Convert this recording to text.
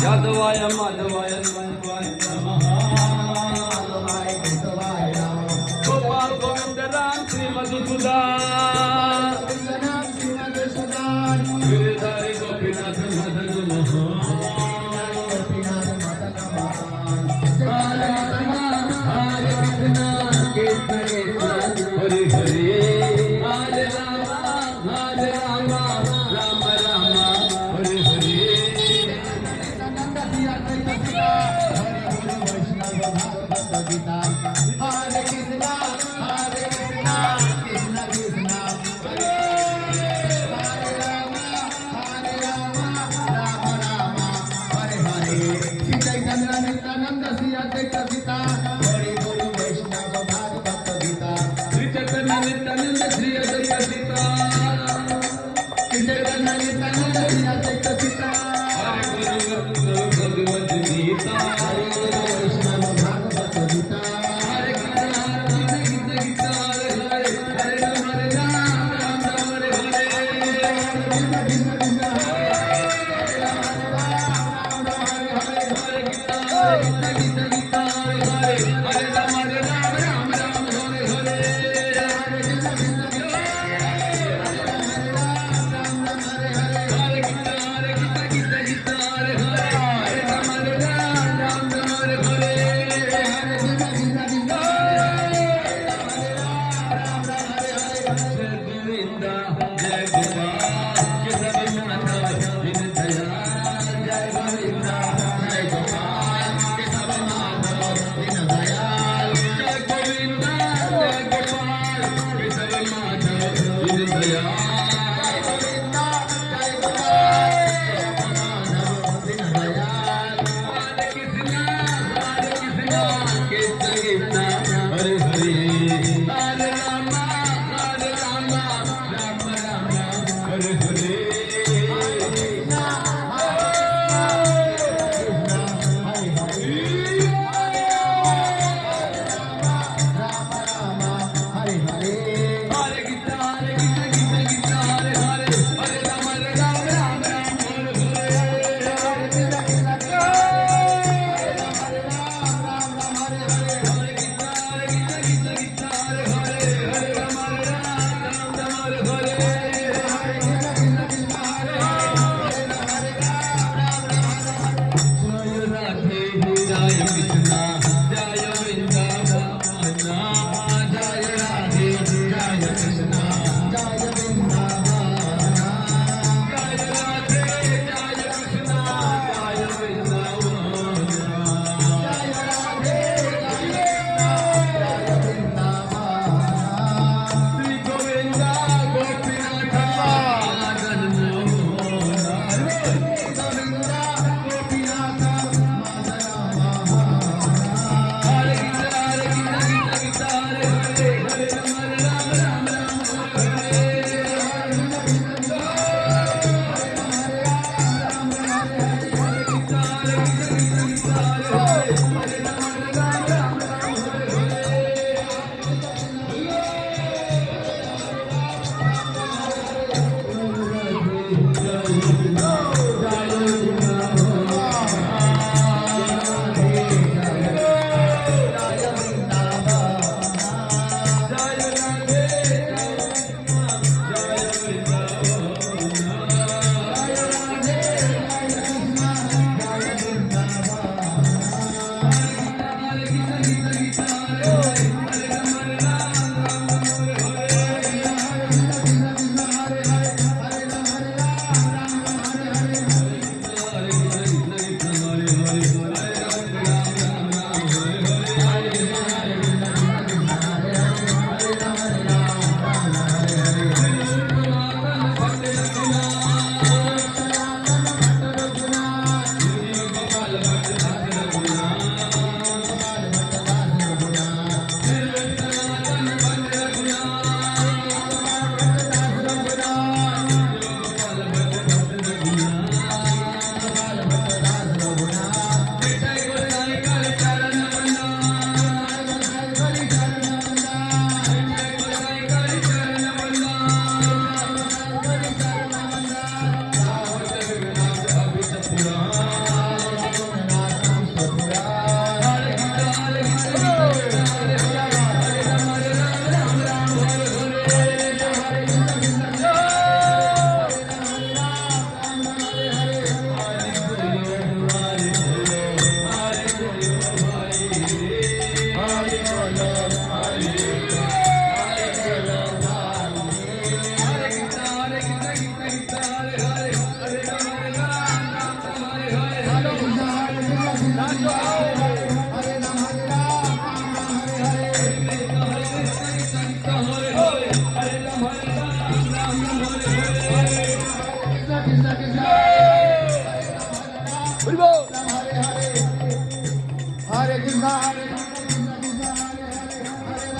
यादवाय माधवाय माधवाय नमः गोपाल गोविंद राम श्री मधुसूदन गिरिधारी गोपीनाथ मदन मोहन हरे Krishna Krishna Krishna Hare Hare Hare Ram Ram Ram Hare Hare Hare Krishna, Hare Krishna, Krishna Krishna, Hare Rama, Hare Rama, Rama Rama, Hare Hare. Sri Chaitanya Nityananda Sri Advaita Sita, Hare Guru Vaishnava Bhagavad Gita. Sri Chaitanya Nityananda Sri Advaita Sita, Sri Chaitanya Nityananda Sri Advaita Sita, Hare Guru Bhagavad Gita, Hare Guru Vaishnava Bhagavad Gita. Hare Krishna Gita Gita Hare Hare Hare Rama Hare Rama Hare Hare Krishna Krishna Krishna Hare Hare Gita Gita Gita Hare Hare बोलो हरे बोलो Hare Krishna, Hare Krishna, Krishna Krishna, Hare Hare, Hare Ram, Ram Ram, Hare Hare. Hare Krishna Hare Krishna Krishna Krishna Hare Hare Hare Ram Ram Ram Hare Hare Krishna, Hare Krishna, Krishna Krishna, Hare Hare, Hare Ram, Ram Ram, Hare Hare. Krishna Krishna Krishna Hare Bol. Hare Hare Hare Krishna Hare Krishna